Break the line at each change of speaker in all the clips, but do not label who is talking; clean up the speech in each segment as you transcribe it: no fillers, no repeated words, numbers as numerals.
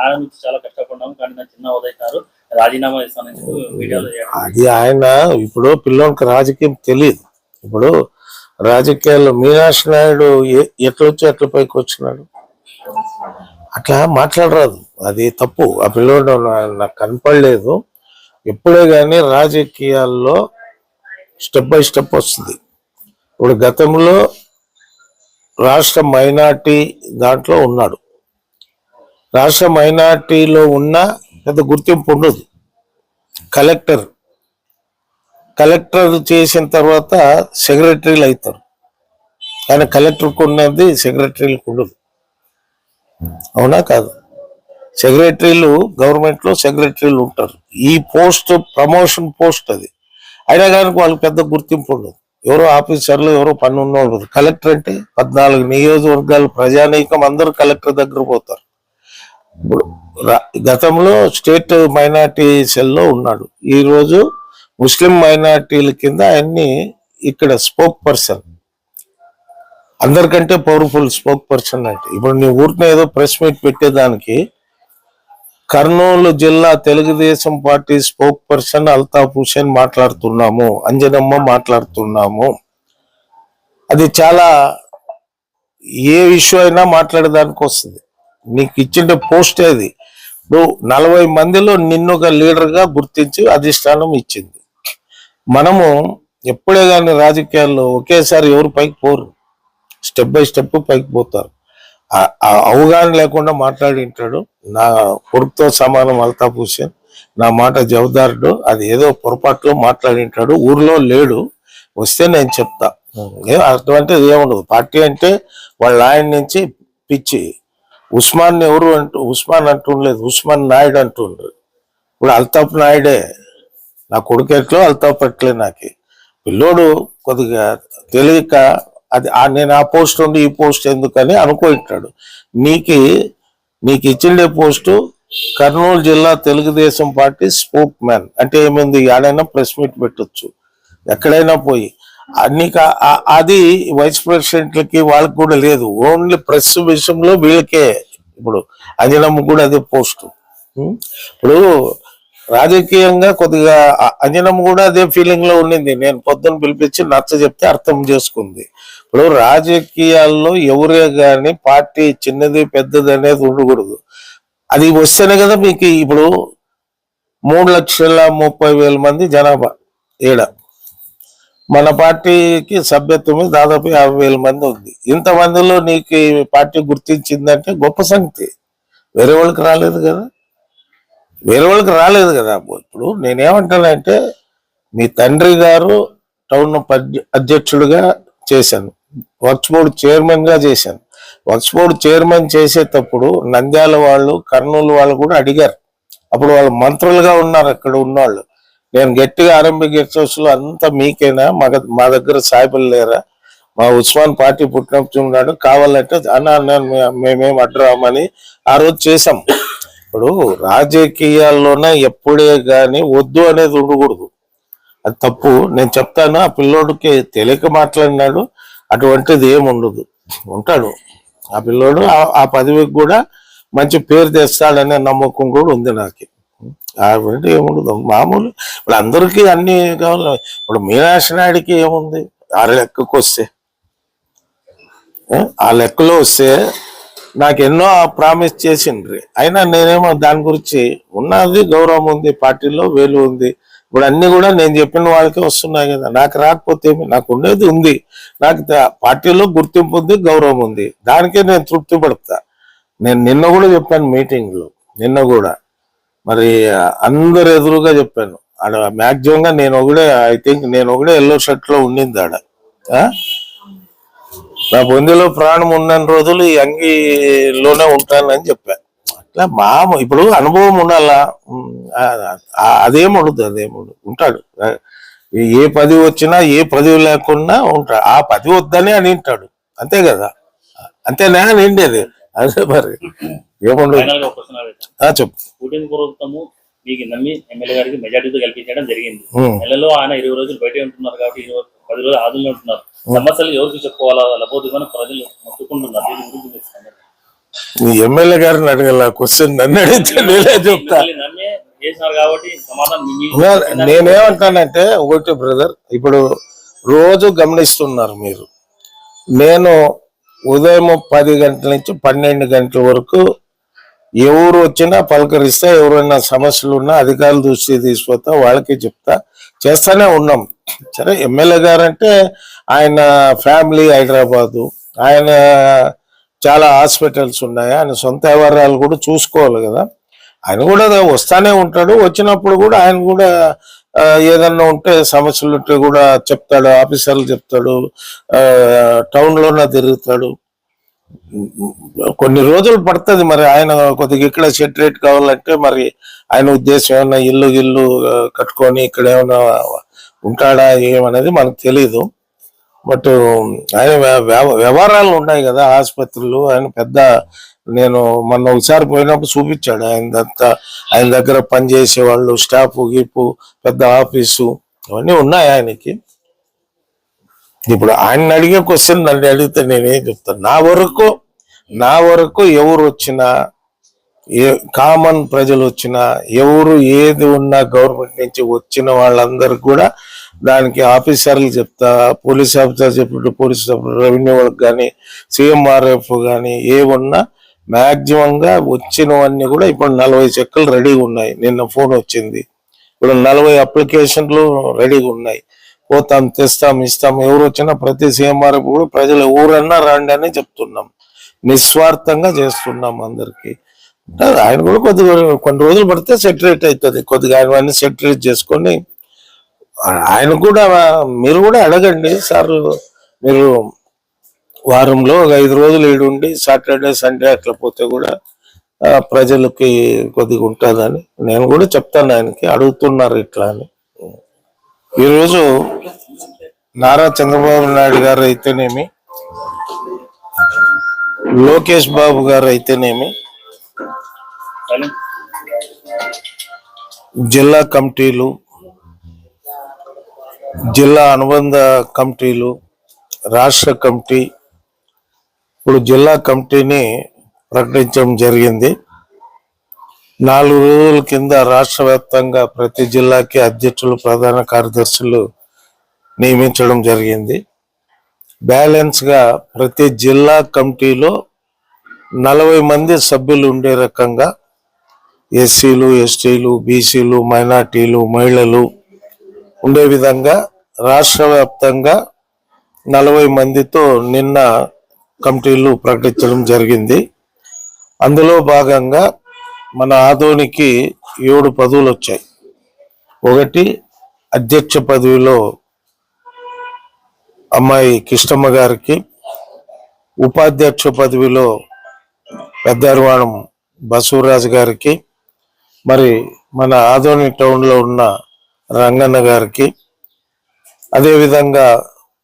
ఆయన నుంచి చాలా కష్టపడ్డాము కానీ నా చిన్న ఉదయకారు రాజీనామా ఇస్తానని వీడియోలో
అది ఆయన ఇప్పుడు పిల్లోనికి రాజకీయం తెలియదు. ఇప్పుడు రాజకీయాల్లో మీనాక్షి నాయుడు ఎట్లా వచ్చి అట్లా పైకి వచ్చినాడు, అట్లా మాట్లాడరాదు, అది తప్పు. ఆ పిల్లోడు నాకు కనపడలేదు. ఎప్పుడే కానీ రాజకీయాల్లో స్టెప్ బై స్టెప్ వస్తుంది. ఇప్పుడు గతంలో రాష్ట్ర మైనార్టీ దాంట్లో ఉన్నాడు. రాష్ట్ర మైనార్టీలో ఉన్న పెద్ద గుర్తింపు ఉండదు. కలెక్టర్ చేసిన తర్వాత సెక్రటరీలు అవుతారు, కానీ కలెక్టర్కి ఉన్నది సెక్రటరీలకు ఉండదు. అవునా కాదు? సెక్రటరీలు గవర్నమెంట్లో సెక్రటరీలు ఉంటారు. ఈ పోస్ట్ ప్రమోషన్ పోస్ట్ అది. అయినా కానీ వాళ్ళకి పెద్ద గుర్తింపు ఉండదు. ఎవరో ఆఫీసర్లు, ఎవరో పని ఉన్నవాళ్ళు. కలెక్టర్ అంటే 14 నియోజకవర్గాలు ప్రజానీకం అందరూ కలెక్టర్ దగ్గర పోతారు. ఇప్పుడు గతంలో స్టేట్ మైనార్టీ సెల్లో ఉన్నాడు. ఈరోజు ముస్లిం మైనార్టీల కింద ఆయన్ని ఇక్కడ స్పోక్ పర్సన్, అందరికంటే పవర్ఫుల్ స్పోక్ పర్సన్ అంటే. ఇప్పుడు నీ ఊరిని ఏదో ప్రెస్ మీట్ పెట్టేదానికి కర్నూలు జిల్లా Telugu Desam party spokesperson Altaf Hussain మాట్లాడుతున్నాము, అంజనమ్మ మాట్లాడుతున్నాము. అది చాలా ఏ విషయం అయినా మాట్లాడేదానికి వస్తుంది. నీకు ఇచ్చిన పోస్ట్ అది. నువ్వు 40 మందిలో నిన్ను ఒక లీడర్గా గుర్తించి అధిష్టానం ఇచ్చింది. మనము ఎప్పుడే కానీ రాజకీయాల్లో ఒకేసారి ఎవరు పైకి పోరు, స్టెప్ బై స్టెప్ పైకి పోతారు. అవగాహన లేకుండా మాట్లాడింటాడు. నా కొడుకుతో సమానం అల్తాఫ్ హుసేన్, నా మాట జవదారుడు. అది ఏదో పొరపాటులో మాట్లాడింటాడు, ఊర్లో లేడు. వస్తే నేను చెప్తా. అటువంటిది ఏముండదు. పార్టీ అంటే వాళ్ళ ఆయన నుంచి పిచ్చి. ఉస్మాన్ ఎవరు ఉస్మాన్ అంటుండలేదు, ఉస్మాన్ నాయుడు అంటుండ్రు. ఇప్పుడు అల్తాఫ్ నాయుడే. నా కొడుకు ఎట్లో అల్తాఫ్ ఎట్లే. నాకు పిల్లోడు కొద్దిగా తెలియక అది నేను ఆ పోస్ట్ ఉండి ఈ పోస్ట్ ఎందుకని అనుకుంటాడు. నీకు ఇచ్చిండే పోస్టు కర్నూలు జిల్లా తెలుగుదేశం పార్టీ స్పోక్ మ్యాన్ అంటే ఏమైంది, ఆడైనా ప్రెస్ మీట్ పెట్టొచ్చు, ఎక్కడైనా పోయి. నీకు అది వైస్ ప్రెసిడెంట్లకి వాళ్ళకి కూడా లేదు. ఓన్లీ ప్రెస్ విషయంలో వీళ్ళకే. ఇప్పుడు అంజనమ్మ కూడా అదే పోస్టు. ఇప్పుడు రాజకీయంగా కొద్దిగా అంజనమ్మ కూడా అదే ఫీలింగ్ లో ఉండింది. నేను పొద్దున్న పిలిపించి నచ్చ చెప్తే అర్థం చేసుకుంది. ఇప్పుడు రాజకీయాల్లో ఎవరే గాని పార్టీ చిన్నది పెద్దది అనేది ఉండకూడదు. అది వస్తేనే కదా మీకు. ఇప్పుడు 3,30,000 మంది జనాభా ఏడ. మన పార్టీకి సభ్యత్వం దాదాపు 50,000 మంది ఉంది. ఇంతమందిలో నీకు పార్టీ గుర్తించిందంటే గొప్ప సంగతి. వేరే వాళ్ళకి రాలేదు కదా. ఇప్పుడు నేనేమంటానంటే, మీ తండ్రి గారు టౌన్ అధ్యక్షుడిగా చేశాను, వర్క్స్ బోర్డు చైర్మన్ గా చేశాను. వర్క్స్ బోర్డు చైర్మన్ చేసేటప్పుడు నంద్యాల వాళ్ళు, కర్నూలు వాళ్ళు కూడా అడిగారు. అప్పుడు వాళ్ళు మంత్రులుగా ఉన్నారు అక్కడ ఉన్నవాళ్ళు. నేను గట్టిగా ఆర్ఎంపీ గెస్ట్ హౌస్ లో అంతా మీకేనా, మా దగ్గర సాయిబులు లేరా, మా ఉస్మాన్ పార్టీ పుట్టినప్పుడు ఉన్నాడు, కావాలంటే అన్న మేమేం అడ్డరామని ఆ రోజు చేసాం. ఇప్పుడు రాజకీయాల్లోనే ఎప్పుడే గాని వద్దు అనేది ఉండకూడదు. అది తప్పు. నేను చెప్తాను, ఆ పిల్లోడికి తెలియక మాట్లాడినాడు, అటువంటిది ఏముండదు. ఉంటాడు ఆ పిల్లోడు. ఆ పదవికి కూడా మంచి పేరు తెస్తాడనే నమ్మకం కూడా ఉంది నాకు. అటువంటి ఏముండదు, మామూలు. ఇప్పుడు అందరికీ అన్ని కావాలి. ఇప్పుడు మీనాక్షి నాయుడికి ఏముంది, ఆ లెక్కకు వస్తే, ఆ లెక్కలో వస్తే నాకు ఎన్నో ప్రామిస్ చేసిండ్రి. అయినా నేనేమో దాని గురించి ఉన్నది గౌరవం ఉంది, పార్టీలో వేలు ఉంది. ఇప్పుడు అన్ని కూడా నేను చెప్పిన వాళ్ళకే వస్తున్నాయి కదా. నాకు రాకపోతే నాకు ఉండేది ఉంది. నాకు పార్టీలో గుర్తింపు ఉంది, గౌరవం ఉంది. దానికే నేను తృప్తి పడతా. నేను నిన్న కూడా చెప్పాను మీటింగ్లో, నిన్న కూడా మరి అందరు ఎదురుగా చెప్పాను. ఆడ మ్యాక్సిమంగా నేను ఒకడే ఎల్లో షర్ట్ లో ఉండింది ఆడ. నా బొందిలో ప్రాణం ఉన్న రోజులు ఈ అంగిలోనే ఉంటానని చెప్పాను. అట్లా ఇప్పుడు అనుభవం ఉండాలా. అదేముండదు ఉంటాడు. ఏ పదవి వచ్చినా ఏ పదవి లేకున్నా ఉంటాడు. ఆ పదవి వద్దని అని వింటాడు, అంతే కదా. అంతేనా నిండేది. అదే మరి ఏముండదు. చెప్పు.
మీకు నమ్మి ఎమ్మెల్యే గారికి మెజార్టీతో కల్పించడం జరిగింది. నెలలో ఆయన 20 రోజులు బయట ఉంటున్నారు కాబట్టి 10 రోజులు ఆదుల్లో ఉంటున్నారు. సమస్యలు ఎవరికి చెప్పుకోవాలా, లేకపోతే ప్రజలు మొత్తుకుంటున్నారు.
నీ ఎమ్మెల్యే గారిని అడగల క్వశ్చన్ నన్ను అడిగితే నేనే చెప్తా.
మిమ్మల్ని నమ్మే చేసినారు కాబట్టి సమాధానం
నేనేమంటానంటే ఒకటి బ్రదర్, ఇప్పుడు రోజు గమనిస్తున్నారు మీరు, నేను ఉదయం 10 గంటల నుంచి 12 గంటల వరకు ఎవరు వచ్చినా పలకరిస్తా, ఎవరైనా సమస్యలు ఉన్నా అధికారుల దృష్టికి తీసుకొస్తా, వాళ్ళకి చెప్తా, చేస్తానే ఉన్నాం. సరే ఎమ్మెల్యే గారంటే ఆయన ఫ్యామిలీ హైదరాబాదు, ఆయన చాలా హాస్పిటల్స్ ఉన్నాయి, ఆయన సొంత వ్యవహారాలు కూడా చూసుకోవాలి కదా. ఆయన కూడా వస్తానే ఉంటాడు, వచ్చినప్పుడు కూడా ఆయన కూడా ఏదన్నా ఉంటే సమస్యలు ఉంటే కూడా చెప్తాడు, ఆఫీసర్లు చెప్తాడు, టౌన్లోనే తిరుగుతాడు. కొన్ని రోజులు పడుతుంది మరి, ఆయన కొద్దిగా ఇక్కడ సెటరేట్ కావాలంటే మరి ఆయన ఉద్దేశం ఏమన్నా ఇల్లు కట్టుకొని ఇక్కడ ఏమైనా ఉంటాడా ఏమనేది మనకు తెలీదు. బట్ ఆయన వ్యవహారాలు ఉన్నాయి కదా ఆసుపత్రులు, ఆయన పెద్ద, నేను మొన్న ఒకసారి పోయినప్పుడు చూపించాడు ఆయన దగ్గర పనిచేసే వాళ్ళు, స్టాఫ్ గీపు, పెద్ద ఆఫీసు అవన్నీ ఉన్నాయి ఆయనకి. ఇప్పుడు ఆయన అడిగే క్వశ్చన్ నన్ను అడిగితే నేనేం చెప్తాను? నా వరకు ఎవరు వచ్చినా, కామన్ ప్రజలు వచ్చినా, ఎవరు ఏది ఉన్నా గవర్నమెంట్ నుంచి వచ్చిన వాళ్ళందరికీ కూడా దానికి ఆఫీసర్లు చెప్తా, పోలీస్ ఆఫీసర్ చెప్పినట్టు పోలీస్, రెవెన్యూ వాళ్ళకి కానీ, CMRF కానీ ఏమున్నా మ్యాక్సిమంగా వచ్చినవన్నీ కూడా ఇప్పుడు 40 చెక్కులు రెడీగా ఉన్నాయి. నిన్న ఫోన్ వచ్చింది, ఇప్పుడు 40 అప్లికేషన్లు రెడీగా ఉన్నాయి. పోతాం, తెస్తాం, ఇస్తాం. ఎవరు వచ్చినా ప్రతి CMRF కూడా ప్రజలు ఎవరన్నా రండి అని చెప్తున్నాం, నిస్వార్థంగా చేస్తున్నాం అందరికి. ఆయన కూడా కొన్ని రోజులు పడితే సెటరేట్ అవుతుంది, కొద్దిగా ఆయన సెటరేట్ చేసుకొని ఆయన కూడా, మీరు కూడా అడగండి సార్, మీరు వారంలో 5 రోజులు ఈడుండి సాటర్డే సండే అట్లా పోతే కూడా ప్రజలకి కొద్దిగా ఉంటుందని నేను కూడా చెప్తాను. ఆయనకి అడుగుతున్నారు ఇట్లా అని. ఈరోజు నారా చంద్రబాబు నాయుడు గారు అయితేనేమి, లోకేష్ బాబు గారు అయితేనేమి, జిల్లా కమిటీలు, జిల్లా అనుబంధ కమిటీలు, రాష్ట్ర కమిటీ, ఇప్పుడు జిల్లా కమిటీని ప్రకటించడం జరిగింది. 4 రోజుల కింద రాష్ట్ర వ్యాప్తంగా ప్రతి జిల్లాకి అధ్యక్షులు, ప్రధాన కార్యదర్శులు నియమించడం జరిగింది. బ్యాలెన్స్ గా ప్రతి జిల్లా కమిటీలో 40 మంది సభ్యులు ఉండే రకంగా ఎస్సీలు, ఎస్టీలు, బీసీలు, మైనార్టీలు, మహిళలు ఉండే విధంగా రాష్ట్ర వ్యాప్తంగా 40 మందితో నిన్న కమిటీలు ప్రకటించడం జరిగింది. అందులో భాగంగా మన ఆదోనికి 7 పదవులు వచ్చాయి. ఒకటి అధ్యక్ష పదవిలో అమ్మాయి కిష్టమ్మ గారికి, ఉపాధ్యక్ష పదవిలో పెద్దర్వాణం బసవరాజు గారికి, మరి మన ఆదోని టౌన్లో ఉన్న రంగన్న గారికి, అదేవిధంగా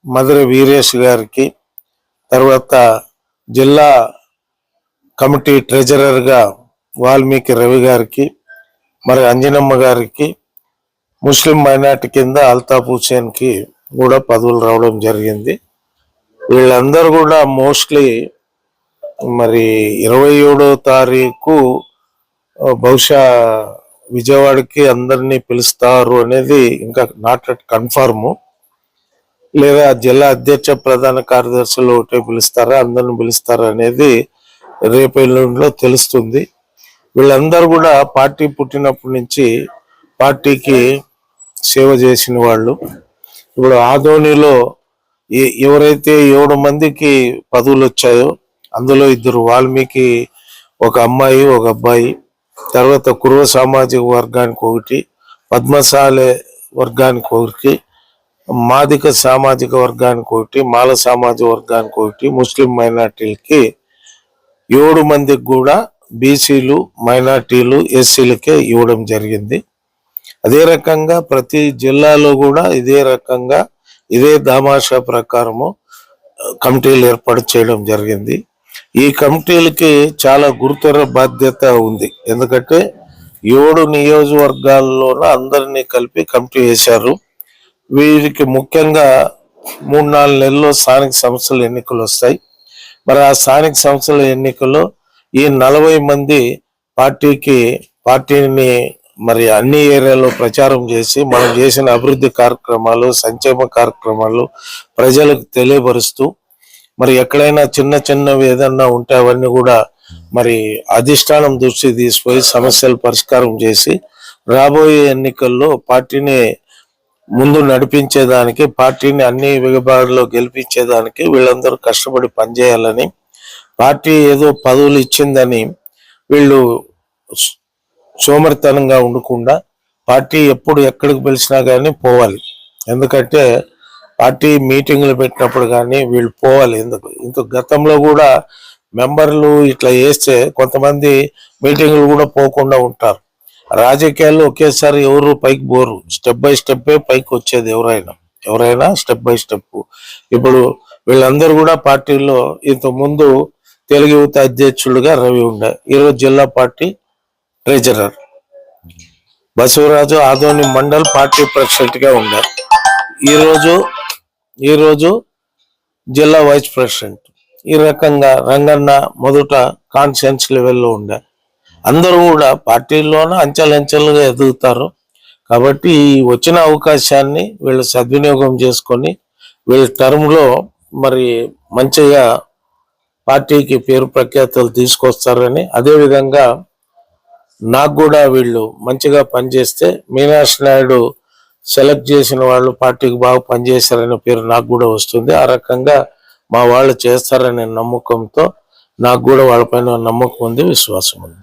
మధుర వీరేష్ గారికి, తర్వాత జిల్లా కమిటీ ట్రెజరర్గా వాల్మీకి రవి గారికి, మరి అంజనమ్మ గారికి, ముస్లిం మైనార్టీ కింద అల్తాఫ్ హుసేన్కి కూడా పదవులు రావడం జరిగింది. వీళ్ళందరూ కూడా మోస్ట్లీ మరి 27వ తారీఖు బహుశా విజయవాడకి అందరినీ పిలుస్తారు అనేది ఇంకా నాట్ కన్ఫర్మ్, లేదా జిల్లా అధ్యక్ష ప్రధాన కార్యదర్శులు ఒకటే పిలుస్తారా, అందరిని పిలుస్తారా అనేది రేపు ఎల్లుండిలో తెలుస్తుంది. వీళ్ళందరూ కూడా పార్టీ పుట్టినప్పటి నుంచి పార్టీకి సేవ చేసిన వాళ్ళు. ఇప్పుడు ఆదోనిలో ఎవరైతే 7 మందికి పదవులు వచ్చాయో అందులో 2 వాల్మీకి, ఒక అమ్మాయి, ఒక అబ్బాయి, తర్వాత కురువ సామాజిక వర్గానికి ఒకటి, పద్మశాలి వర్గానికి ఒకటి, మాదిక సామాజిక వర్గానికి ఒకటి, మాల సామాజిక వర్గానికి ఒకటి, ముస్లిం మైనార్టీలకి 7 మందికి కూడా, బీసీలు, మైనార్టీలు, ఎస్సీలకే ఇవ్వడం జరిగింది. అదే రకంగా ప్రతి జిల్లాలో కూడా ఇదే రకంగా ఇదే దామాషా ప్రకారము కమిటీలు ఏర్పాటు చేయడం జరిగింది. ఈ కమిటీలకి చాలా గురుతర బాధ్యత ఉంది. ఎందుకంటే 7 నియోజకవర్గాల్లోనూ అందరినీ కలిపి కమిటీ వేశారు. వీరికి ముఖ్యంగా 3-4 నెలల్లో స్థానిక సంస్థల ఎన్నికలు వస్తాయి. మరి ఆ స్థానిక సంస్థల ఎన్నికల్లో ఈ 40 మంది పార్టీని మరి అన్ని ఏరియాలో ప్రచారం చేసి మనం చేసిన అభివృద్ధి కార్యక్రమాలు, సంక్షేమ కార్యక్రమాలు ప్రజలకు తెలియపరుస్తూ, మరి ఎక్కడైనా చిన్నవి ఏదన్నా ఉంటే అవన్నీ కూడా మరి అధిష్టానం దృష్టికి తీసుకుపోయి సమస్యలు పరిష్కారం చేసి రాబోయే ఎన్నికల్లో పార్టీని ముందు నడిపించేదానికి, పార్టీని అన్ని విభాగాల్లో గెలిపించేదానికి వీళ్ళందరూ కష్టపడి పనిచేయాలని, పార్టీ ఏదో పదవులు ఇచ్చిందని వీళ్ళు సోమరితనంగా ఉండకుండా పార్టీ ఎప్పుడు ఎక్కడికి పిలిచినా కానీ పోవాలి. ఎందుకంటే పార్టీ మీటింగ్లు పెట్టినప్పుడు కానీ వీళ్ళు పోవాలి. ఇంత గతంలో కూడా మెంబర్లు ఇట్లా చేస్తే కొంతమంది మీటింగ్లు కూడా పోకుండా ఉంటారు. రాజకీయాల్లో ఒకేసారి ఎవరు పైకి పోరు, స్టెప్ బై స్టెప్ పైకి వచ్చేది ఎవరైనా స్టెప్ బై స్టెప్. ఇప్పుడు వీళ్ళందరూ కూడా పార్టీలో ఇంత ముందు తెలుగు యువత అధ్యక్షులుగా రవి ఉండే, ఈరోజు జిల్లా party treasurer. Basavaraju Adoni mandal party president గా ఉండే, ఈరోజు జిల్లా వైస్ ప్రెసిడెంట్. ఈ రకంగా రంగన్న మొదట కాన్ఫరెన్స్ లెవెల్లో ఉండే. అందరూ కూడా పార్టీల్లోనే అంచెలంచెలుగా ఎదుగుతారు. కాబట్టి ఈ వచ్చిన అవకాశాన్ని వీళ్ళు సద్వినియోగం చేసుకొని వీళ్ళ టర్మ్లో మరి మంచిగా పార్టీకి పేరు ప్రఖ్యాతులు తీసుకొస్తారని, అదేవిధంగా నాకు కూడా వీళ్ళు మంచిగా పనిచేస్తే మీనాక్షి నాయుడు సెలెక్ట్ చేసిన వాళ్ళు పార్టీకి బాగా పనిచేశారనే పేరు నాకు కూడా వస్తుంది. ఆ రకంగా మా వాళ్ళు చేస్తారనే నమ్మకంతో నాకు కూడా వాళ్ళపైన నమ్మకం ఉంది, విశ్వాసం ఉంది.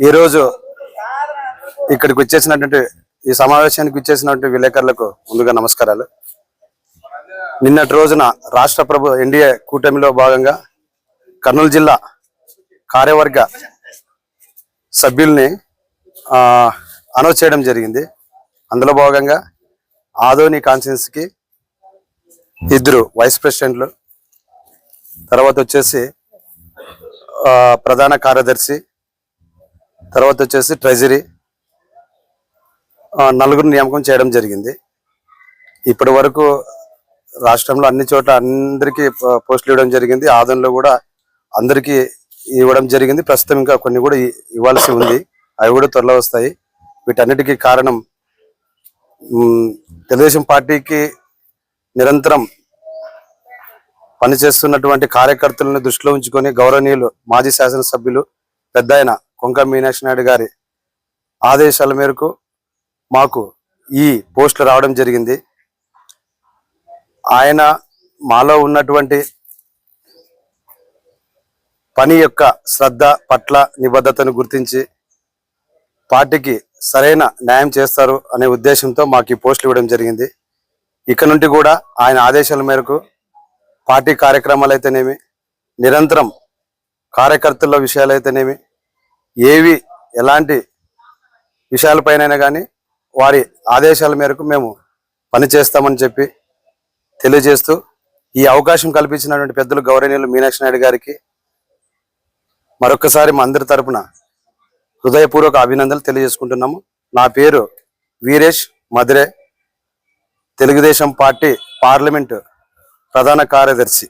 ఈరోజు ఇక్కడికి వచ్చేసినటువంటి ఈ సమావేశానికి వచ్చేసినటువంటి విలేకరులకు ముందుగా నమస్కారాలు. నిన్నటి రోజున రాష్ట్ర ఎన్డీఏ కూటమిలో భాగంగా కర్నూలు జిల్లా కార్యవర్గ సభ్యుల్ని అనౌన్స్ చేయడం జరిగింది. అందులో భాగంగా ఆదోని కాన్స్టిట్యున్సీకి 2 వైస్ ప్రెసిడెంట్లు, తర్వాత వచ్చేసి ప్రధాన కార్యదర్శి, తర్వాత వచ్చేసి ట్రెజరీ 4 నియామకం చేయడం జరిగింది. ఇప్పటి వరకు రాష్ట్రంలో అన్ని చోట్ల అందరికీ పోస్టులు ఇవ్వడం జరిగింది. ఆదోనిలో కూడా అందరికీ ఇవ్వడం జరిగింది. ప్రస్తుతం ఇంకా కొన్ని కూడా ఇవ్వాల్సి ఉంది, అవి కూడా త్వరలో వస్తాయి. వీటన్నిటికీ కారణం తెలుగుదేశం పార్టీకి నిరంతరం పనిచేస్తున్నటువంటి కార్యకర్తలను దృష్టిలో ఉంచుకొని గౌరవనీయులు మాజీ శాసనసభ్యులు పెద్దాయన కొంక మీనాక్షి నాయుడు గారి ఆదేశాల మేరకు మాకు ఈ పోస్టులు రావడం జరిగింది. ఆయన మాలో ఉన్నటువంటి పని యొక్క శ్రద్ధ పట్ల నిబద్ధతను గుర్తించి పార్టీకి సరైన న్యాయం చేస్తారు అనే ఉద్దేశంతో మాకు ఈ పోస్టులు ఇవ్వడం జరిగింది. ఇక నుండి కూడా ఆయన ఆదేశాల మేరకు పార్టీ కార్యక్రమాలు అయితేనేమి, నిరంతరం కార్యకర్తల విషయాలు అయితేనేమి, ఎలాంటి విషయాలపైనైనా కానీ వారి ఆదేశాల మేరకు మేము పనిచేస్తామని చెప్పి తెలియజేస్తూ, ఈ అవకాశం కల్పించినటువంటి పెద్దలు గౌరవనీయులు మీనాక్షి నాయుడు గారికి మరొకసారి మా అందరి తరపున హృదయపూర్వక అభినందనలు తెలియజేసుకుంటున్నాము. నా పేరు వీరేష్ మధురే, తెలుగుదేశం పార్టీ పార్లమెంటు ప్రధాన కార్యదర్శి.